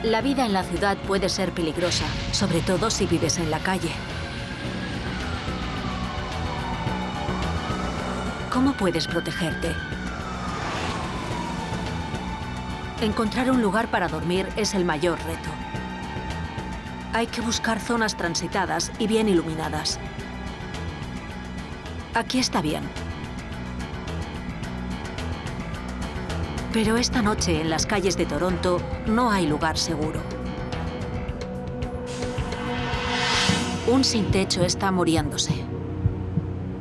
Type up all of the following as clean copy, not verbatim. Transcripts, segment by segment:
La vida en la ciudad puede ser peligrosa, sobre todo si vives en la calle. ¿Cómo puedes protegerte? Encontrar un lugar para dormir es el mayor reto. Hay que buscar zonas transitadas y bien iluminadas. Aquí está bien. Pero esta noche en las calles de Toronto no hay lugar seguro. Un sin techo está muriéndose.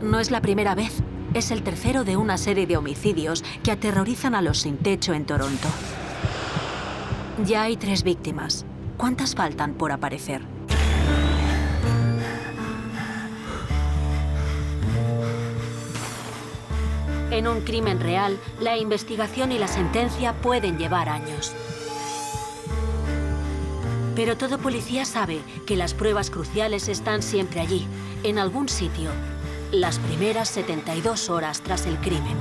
No es la primera vez, es el tercero de una serie de homicidios que aterrorizan a los sin techo en Toronto. Ya hay 3 víctimas. ¿Cuántas faltan por aparecer? En un crimen real, la investigación y la sentencia pueden llevar años. Pero todo policía sabe que las pruebas cruciales están siempre allí, en algún sitio, las primeras 72 horas tras el crimen.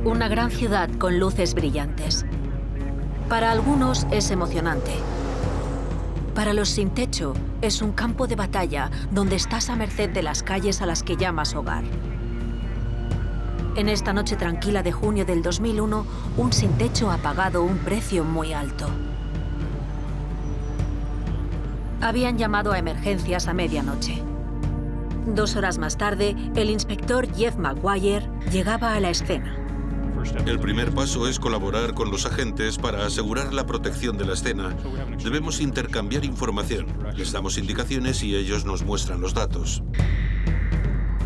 Una gran ciudad con luces brillantes. Para algunos es emocionante. Para los sin techo es un campo de batalla donde estás a merced de las calles a las que llamas hogar. En esta noche tranquila de junio del 2001, un sin techo ha pagado un precio muy alto. Habían llamado a emergencias a medianoche. 2 horas más tarde, el inspector Jeff Maguire llegaba a la escena. El primer paso es colaborar con los agentes para asegurar la protección de la escena. Debemos intercambiar información. Les damos indicaciones y ellos nos muestran los datos.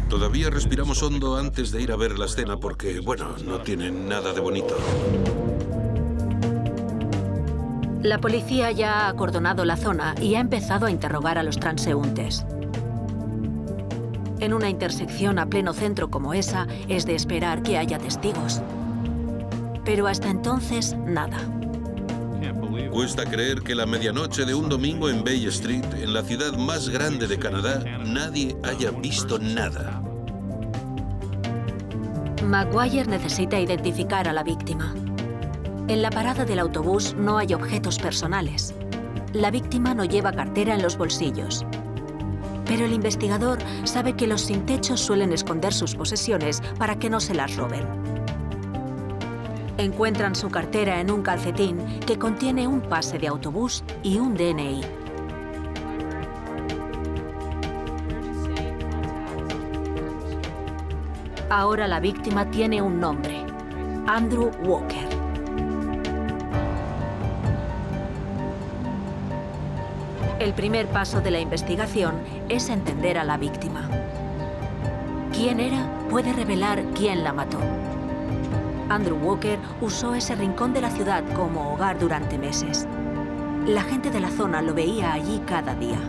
Todavía respiramos hondo antes de ir a ver la escena porque, bueno, no tiene nada de bonito. La policía ya ha acordonado la zona y ha empezado a interrogar a los transeúntes. En una intersección a pleno centro como esa, es de esperar que haya testigos. Pero hasta entonces, nada. Cuesta creer que la medianoche de un domingo en Bay Street, en la ciudad más grande de Canadá, nadie haya visto nada. Maguire necesita identificar a la víctima. En la parada del autobús no hay objetos personales. La víctima no lleva cartera en los bolsillos. Pero el investigador sabe que los sin techo suelen esconder sus posesiones para que no se las roben. Encuentran su cartera en un calcetín que contiene un pase de autobús y un DNI. Ahora la víctima tiene un nombre: Andrew Walker. El primer paso de la investigación es entender a la víctima. ¿Quién era? Puede revelar quién la mató. Andrew Walker usó ese rincón de la ciudad como hogar durante meses. La gente de la zona lo veía allí cada día.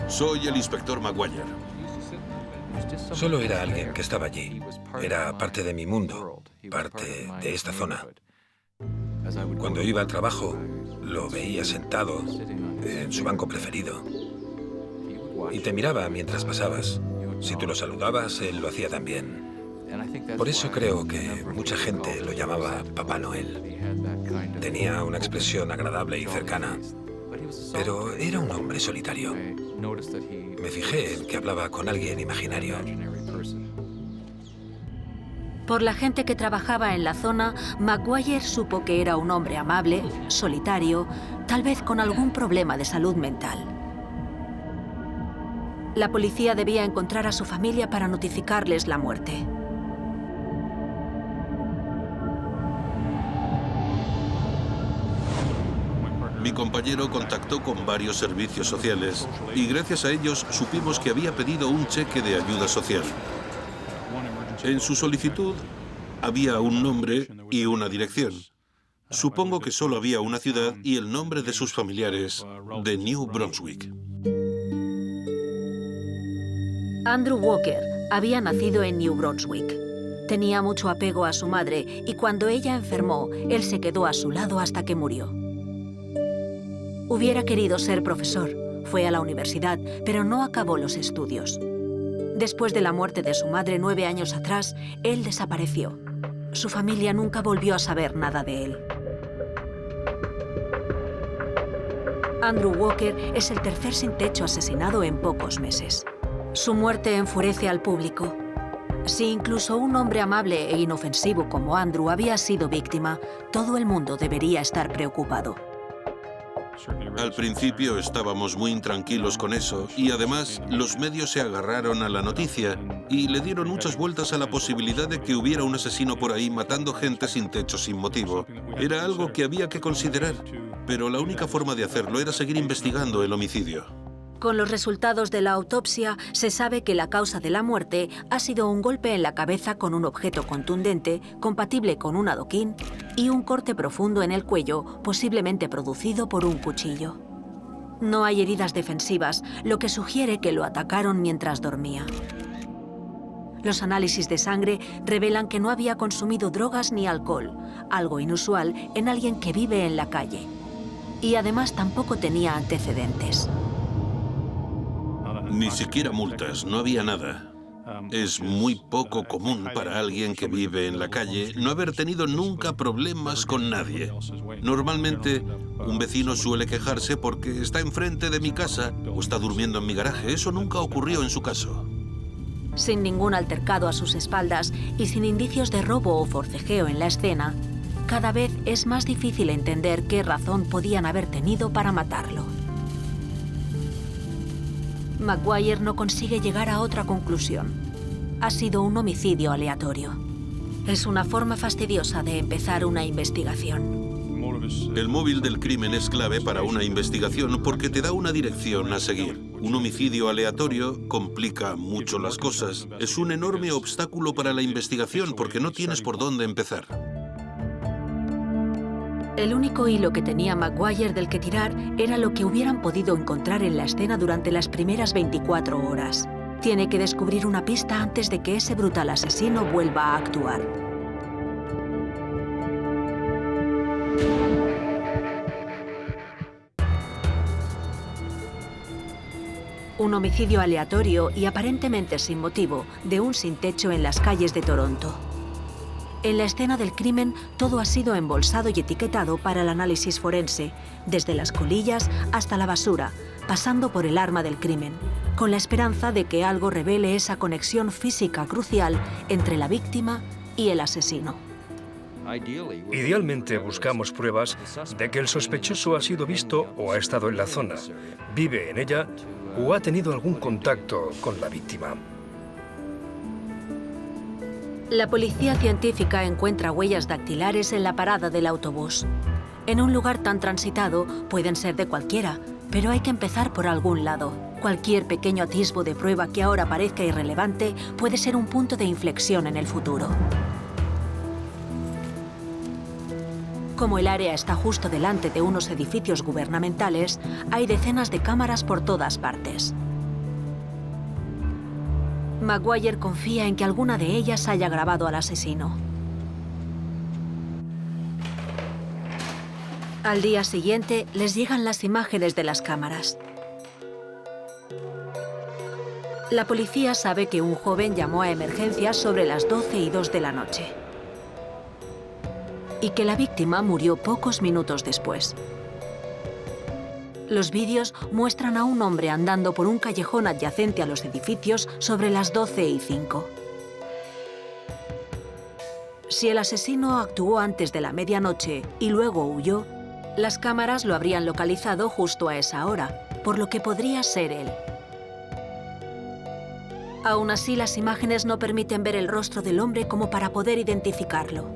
Soy el inspector Maguire. Solo era alguien que estaba allí. Era parte de mi mundo, parte de esta zona. Cuando iba al trabajo, lo veía sentado en su banco preferido. Y te miraba mientras pasabas. Si tú lo saludabas, él lo hacía también. Por eso creo que mucha gente lo llamaba Papá Noel. Tenía una expresión agradable y cercana, pero era un hombre solitario. Me fijé en que hablaba con alguien imaginario. Por la gente que trabajaba en la zona, Maguire supo que era un hombre amable, solitario, tal vez con algún problema de salud mental. La policía debía encontrar a su familia para notificarles la muerte. Mi compañero contactó con varios servicios sociales y gracias a ellos supimos que había pedido un cheque de ayuda social. En su solicitud había un nombre y una dirección. Supongo que solo había una ciudad y el nombre de sus familiares, de New Brunswick. Andrew Walker había nacido en New Brunswick. Tenía mucho apego a su madre y cuando ella enfermó, él se quedó a su lado hasta que murió. Hubiera querido ser profesor. Fue a la universidad, pero no acabó los estudios. Después de la muerte de su madre 9 años atrás, él desapareció. Su familia nunca volvió a saber nada de él. Andrew Walker es el tercer sin techo asesinado en pocos meses. Su muerte enfurece al público. Si incluso un hombre amable e inofensivo como Andrew había sido víctima, todo el mundo debería estar preocupado. Al principio estábamos muy intranquilos con eso y además los medios se agarraron a la noticia y le dieron muchas vueltas a la posibilidad de que hubiera un asesino por ahí matando gente sin techo sin motivo. Era algo que había que considerar, pero la única forma de hacerlo era seguir investigando el homicidio. Con los resultados de la autopsia, se sabe que la causa de la muerte ha sido un golpe en la cabeza con un objeto contundente, compatible con un adoquín, y un corte profundo en el cuello, posiblemente producido por un cuchillo. No hay heridas defensivas, lo que sugiere que lo atacaron mientras dormía. Los análisis de sangre revelan que no había consumido drogas ni alcohol, algo inusual en alguien que vive en la calle. Y además tampoco tenía antecedentes. Ni siquiera multas, no había nada. Es muy poco común para alguien que vive en la calle no haber tenido nunca problemas con nadie. Normalmente, un vecino suele quejarse porque está enfrente de mi casa o está durmiendo en mi garaje. Eso nunca ocurrió en su caso. Sin ningún altercado a sus espaldas y sin indicios de robo o forcejeo en la escena, cada vez es más difícil entender qué razón podían haber tenido para matarlo. Maguire no consigue llegar a otra conclusión. Ha sido un homicidio aleatorio. Es una forma fastidiosa de empezar una investigación. El móvil del crimen es clave para una investigación porque te da una dirección a seguir. Un homicidio aleatorio complica mucho las cosas. Es un enorme obstáculo para la investigación porque no tienes por dónde empezar. El único hilo que tenía Maguire del que tirar era lo que hubieran podido encontrar en la escena durante las primeras 24 horas. Tiene que descubrir una pista antes de que ese brutal asesino vuelva a actuar. Un homicidio aleatorio y aparentemente sin motivo de un sin techo en las calles de Toronto. En la escena del crimen, todo ha sido embolsado y etiquetado para el análisis forense, desde las colillas hasta la basura, pasando por el arma del crimen, con la esperanza de que algo revele esa conexión física crucial entre la víctima y el asesino. Idealmente buscamos pruebas de que el sospechoso ha sido visto o ha estado en la zona, vive en ella o ha tenido algún contacto con la víctima. La policía científica encuentra huellas dactilares en la parada del autobús. En un lugar tan transitado pueden ser de cualquiera, pero hay que empezar por algún lado. Cualquier pequeño atisbo de prueba que ahora parezca irrelevante puede ser un punto de inflexión en el futuro. Como el área está justo delante de unos edificios gubernamentales, hay decenas de cámaras por todas partes. Maguire confía en que alguna de ellas haya grabado al asesino. Al día siguiente, les llegan las imágenes de las cámaras. La policía sabe que un joven llamó a emergencias sobre las 12:02 de la noche y que la víctima murió pocos minutos después. Los vídeos muestran a un hombre andando por un callejón adyacente a los edificios sobre las 12:05. Si el asesino actuó antes de la medianoche y luego huyó, las cámaras lo habrían localizado justo a esa hora, por lo que podría ser él. Aún así, las imágenes no permiten ver el rostro del hombre como para poder identificarlo.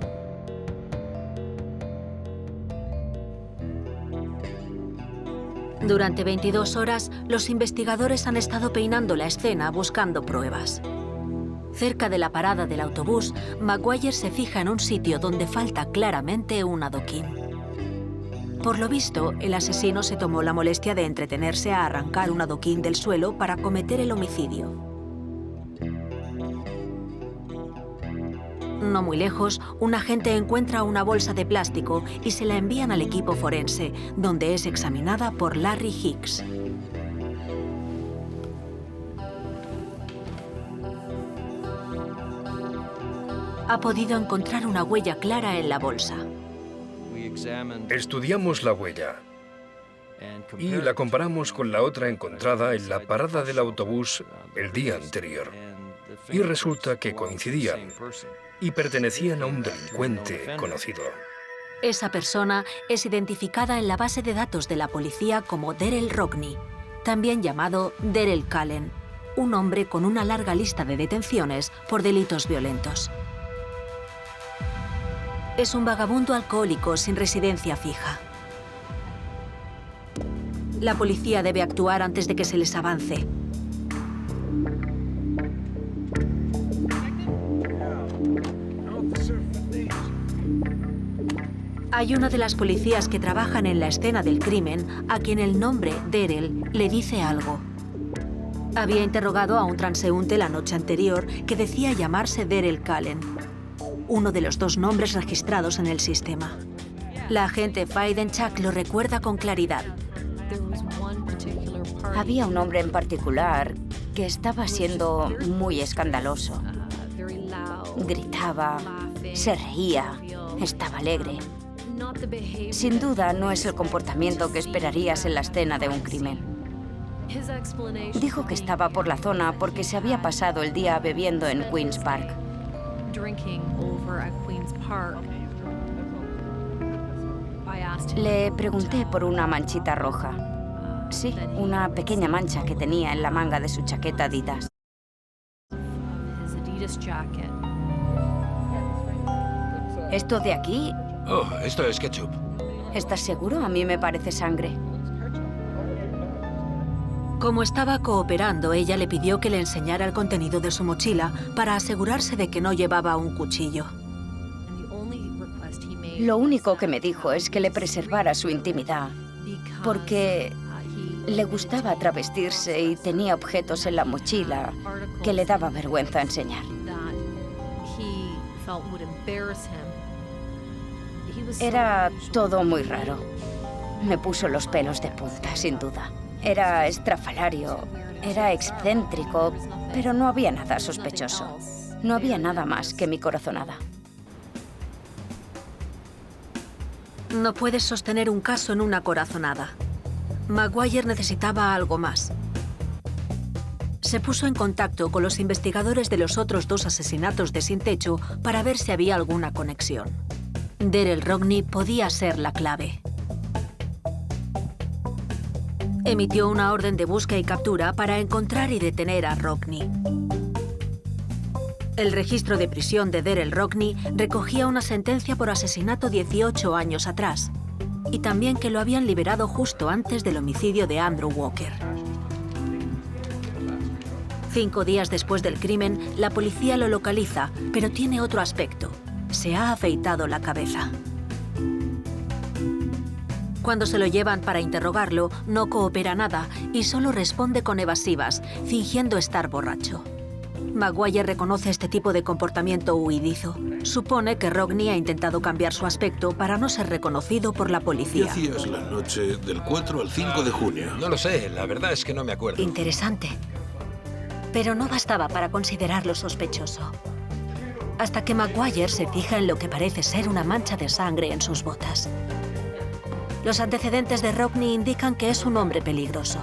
Durante 22 horas, los investigadores han estado peinando la escena buscando pruebas. Cerca de la parada del autobús, Maguire se fija en un sitio donde falta claramente un adoquín. Por lo visto, el asesino se tomó la molestia de entretenerse a arrancar un adoquín del suelo para cometer el homicidio. No muy lejos, un agente encuentra una bolsa de plástico y se la envían al equipo forense, donde es examinada por Larry Hicks. ha podido encontrar una huella clara en la bolsa. Estudiamos la huella y la comparamos con la otra encontrada en la parada del autobús el día anterior. Y resulta que coincidían y pertenecían a un delincuente conocido. Esa persona es identificada en la base de datos de la policía como Darrell Rockney, también llamado Darrell Cullen, un hombre con una larga lista de detenciones por delitos violentos. Es un vagabundo alcohólico sin residencia fija. La policía debe actuar antes de que se les avance. Hay una de las policías que trabajan en la escena del crimen a quien el nombre Darrell le dice algo. Había interrogado a un transeúnte la noche anterior que decía llamarse Darrell Cullen, uno de los 2 nombres registrados en el sistema. La agente Feidenchak lo recuerda con claridad. Había un hombre en particular que estaba siendo muy escandaloso. Gritaba, se reía, estaba alegre. Sin duda, no es el comportamiento que esperarías en la escena de un crimen. Dijo que estaba por la zona porque se había pasado el día bebiendo en Queen's Park. Le pregunté por una manchita roja. Sí, una pequeña mancha que tenía en la manga de su chaqueta Adidas. ¿Esto de aquí? Oh, esto es ketchup. ¿Estás seguro? A mí me parece sangre. Como estaba cooperando, ella le pidió que le enseñara el contenido de su mochila para asegurarse de que no llevaba un cuchillo. Lo único que me dijo es que le preservara su intimidad, porque le gustaba travestirse y tenía objetos en la mochila que le daba vergüenza enseñar. Era todo muy raro. Me puso los pelos de punta, sin duda. Era estrafalario, era excéntrico, pero no había nada sospechoso. No había nada más que mi corazonada. No puedes sostener un caso en una corazonada. Maguire necesitaba algo más. Se puso en contacto con los investigadores de los otros 2 asesinatos de Sin Techo para ver si había alguna conexión. Darrell Rockney podía ser la clave. Emitió una orden de búsqueda y captura para encontrar y detener a Rockney. El registro de prisión de Darrell Rockney recogía una sentencia por asesinato 18 años atrás y también que lo habían liberado justo antes del homicidio de Andrew Walker. 5 días después del crimen, la policía lo localiza, pero tiene otro aspecto. Se ha afeitado la cabeza. Cuando se lo llevan para interrogarlo, no coopera nada y solo responde con evasivas, fingiendo estar borracho. Maguire reconoce este tipo de comportamiento huidizo. Supone que Rockney ha intentado cambiar su aspecto para no ser reconocido por la ¿Qué policía. hacías la noche del 4 al 5 de junio? No lo sé, la verdad es que no me acuerdo. Interesante. Pero no bastaba para considerarlo sospechoso. Hasta que Maguire se fija en lo que parece ser una mancha de sangre en sus botas. Los antecedentes de Rockney indican que es un hombre peligroso.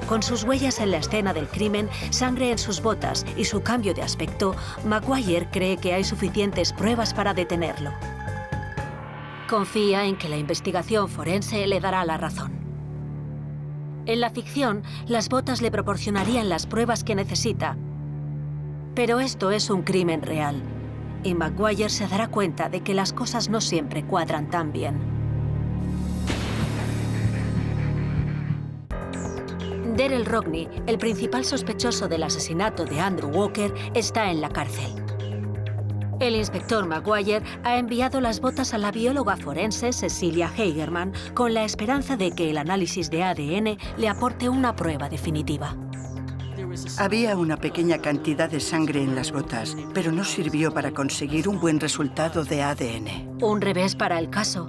Con sus huellas en la escena del crimen, sangre en sus botas y su cambio de aspecto, Maguire cree que hay suficientes pruebas para detenerlo. Confía en que la investigación forense le dará la razón. En la ficción, las botas le proporcionarían las pruebas que necesita. Pero esto es un crimen real, y Maguire se dará cuenta de que las cosas no siempre cuadran tan bien. Darrell Rockney, el principal sospechoso del asesinato de Andrew Walker, está en la cárcel. El inspector Maguire ha enviado las botas a la bióloga forense Cecilia Hagerman con la esperanza de que el análisis de ADN le aporte una prueba definitiva. Había una pequeña cantidad de sangre en las botas, pero no sirvió para conseguir un buen resultado de ADN. Un revés para el caso.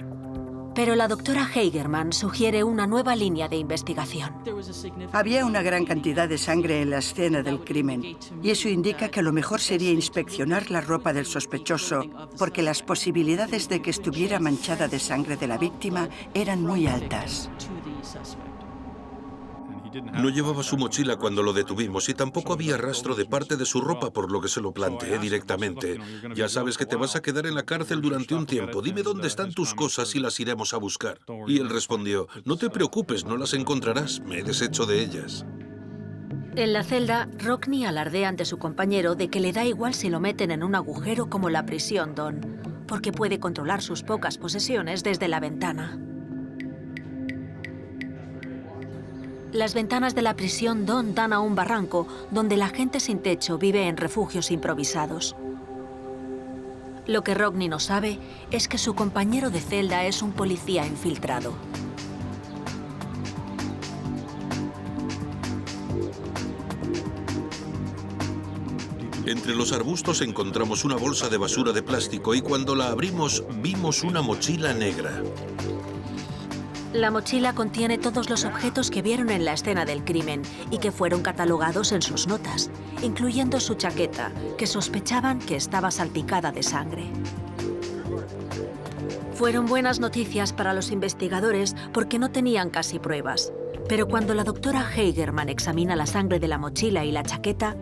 Pero la doctora Hagerman sugiere una nueva línea de investigación. Había una gran cantidad de sangre en la escena del crimen, y eso indica que lo mejor sería inspeccionar la ropa del sospechoso, porque las posibilidades de que estuviera manchada de sangre de la víctima eran muy altas. No llevaba su mochila cuando lo detuvimos y tampoco había rastro de parte de su ropa, por lo que se lo planteé directamente. Ya sabes que te vas a quedar en la cárcel durante un tiempo. Dime dónde están tus cosas y las iremos a buscar. Y él respondió, no te preocupes, no las encontrarás. Me he deshecho de ellas. En la celda, Rockne alardea ante su compañero de que le da igual si lo meten en un agujero como la prisión Don, porque puede controlar sus pocas posesiones desde la ventana. Las ventanas de la prisión Don dan a un barranco donde la gente sin techo vive en refugios improvisados. Lo que Rockne no sabe es que su compañero de celda es un policía infiltrado. Entre los arbustos encontramos una bolsa de basura de plástico y cuando la abrimos vimos una mochila negra. La mochila contiene todos los objetos que vieron en la escena del crimen y que fueron catalogados en sus notas, incluyendo su chaqueta, que sospechaban que estaba salpicada de sangre. Fueron buenas noticias para los investigadores porque no tenían casi pruebas, pero cuando la doctora Hagerman examina la sangre de la mochila y la chaqueta,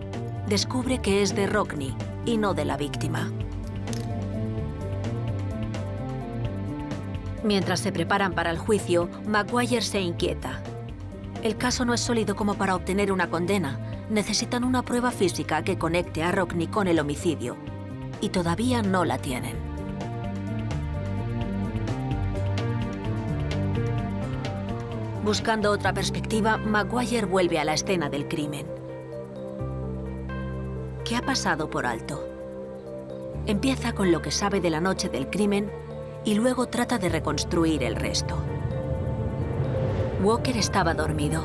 descubre que es de Rockne y no de la víctima. Mientras se preparan para el juicio, Maguire se inquieta. El caso no es sólido como para obtener una condena. Necesitan una prueba física que conecte a Rockne con el homicidio. Y todavía no la tienen. Buscando otra perspectiva, Maguire vuelve a la escena del crimen. ¿Qué ha pasado por alto? Empieza con lo que sabe de la noche del crimen y luego trata de reconstruir el resto. Walker estaba dormido.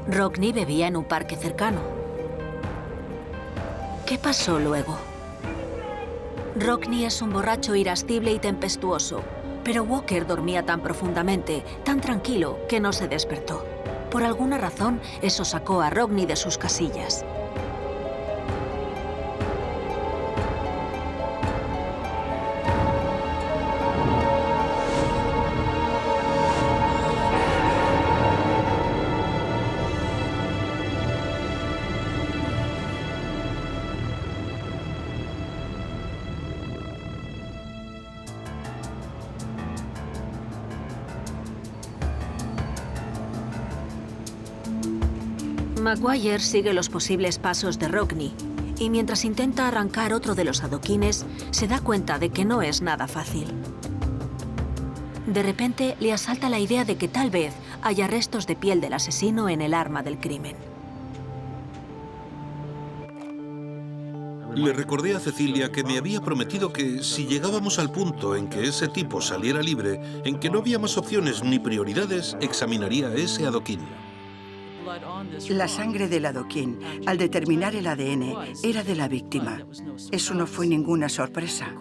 Rockne bebía en un parque cercano. ¿Qué pasó luego? Rockne es un borracho irascible y tempestuoso, pero Walker dormía tan profundamente, tan tranquilo, que no se despertó. Por alguna razón, eso sacó a Rockne de sus casillas. Maguire sigue los posibles pasos de Rockne y mientras intenta arrancar otro de los adoquines, se da cuenta de que no es nada fácil. De repente, le asalta la idea de que tal vez haya restos de piel del asesino en el arma del crimen. Le recordé a Cecilia que me había prometido que si llegábamos al punto en que ese tipo saliera libre, en que no había más opciones ni prioridades, examinaría ese adoquín. La sangre del adoquín, al determinar el ADN, era de la víctima. Eso no fue ninguna sorpresa.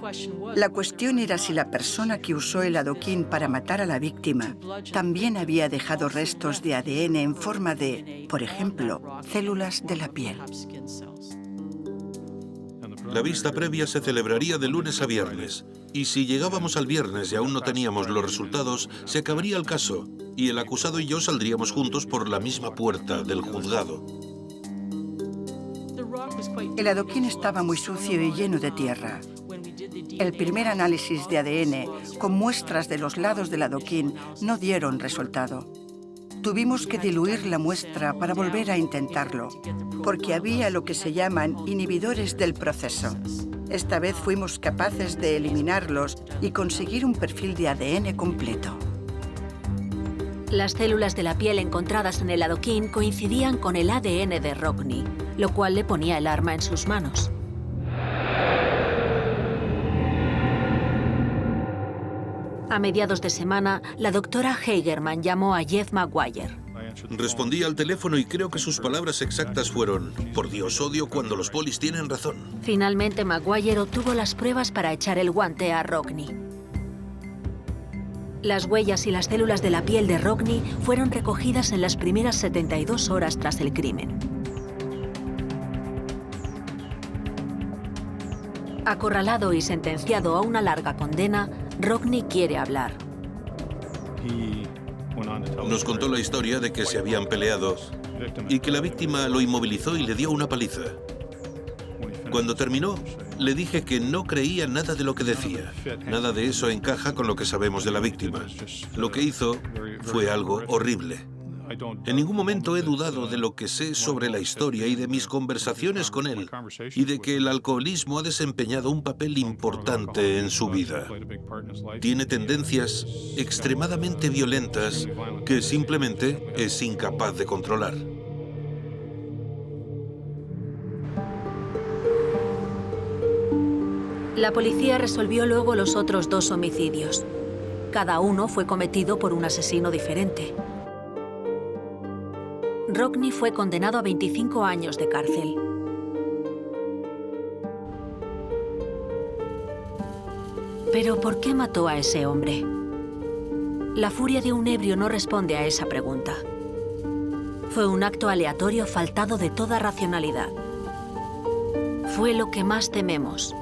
La cuestión era si la persona que usó el adoquín para matar a la víctima también había dejado restos de ADN en forma de, por ejemplo, células de la piel. La vista previa se celebraría de lunes a viernes, y si llegábamos al viernes y aún no teníamos los resultados, se acabaría el caso, y el acusado y yo saldríamos juntos por la misma puerta del juzgado. El adoquín estaba muy sucio y lleno de tierra. El primer análisis de ADN con muestras de los lados del adoquín no dieron resultado. Tuvimos que diluir la muestra para volver a intentarlo, porque había lo que se llaman inhibidores del proceso. Esta vez fuimos capaces de eliminarlos y conseguir un perfil de ADN completo. Las células de la piel encontradas en el adoquín coincidían con el ADN de Rockne, lo cual le ponía el arma en sus manos. A mediados de semana, la doctora Hagerman llamó a Jeff Maguire. Respondí al teléfono y creo que sus palabras exactas fueron: por Dios, odio cuando los polis tienen razón. Finalmente, Maguire obtuvo las pruebas para echar el guante a Rockne. Las huellas y las células de la piel de Rockne fueron recogidas en las primeras 72 horas tras el crimen. Acorralado y sentenciado a una larga condena, Rockne quiere hablar. Nos contó la historia de que se habían peleado y que la víctima lo inmovilizó y le dio una paliza. Cuando terminó, le dije que no creía nada de lo que decía. Nada de eso encaja con lo que sabemos de la víctima. Lo que hizo fue algo horrible. En ningún momento he dudado de lo que sé sobre la historia y de mis conversaciones con él, y de que el alcoholismo ha desempeñado un papel importante en su vida. Tiene tendencias extremadamente violentas que simplemente es incapaz de controlar. La policía resolvió luego los otros 2 homicidios. Cada uno fue cometido por un asesino diferente. Rockne fue condenado a 25 años de cárcel. ¿Pero por qué mató a ese hombre? La furia de un ebrio no responde a esa pregunta. Fue un acto aleatorio faltado de toda racionalidad. Fue lo que más tememos: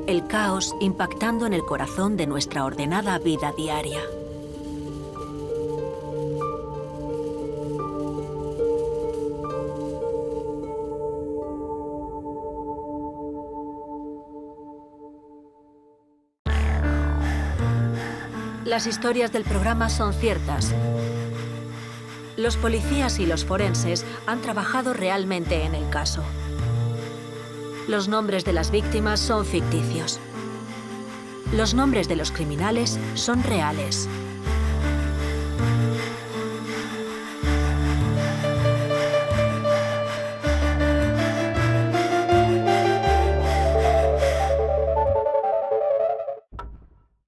el caos impactando en el corazón de nuestra ordenada vida diaria. Las historias del programa son ciertas. Los policías y los forenses han trabajado realmente en el caso. Los nombres de las víctimas son ficticios. Los nombres de los criminales son reales.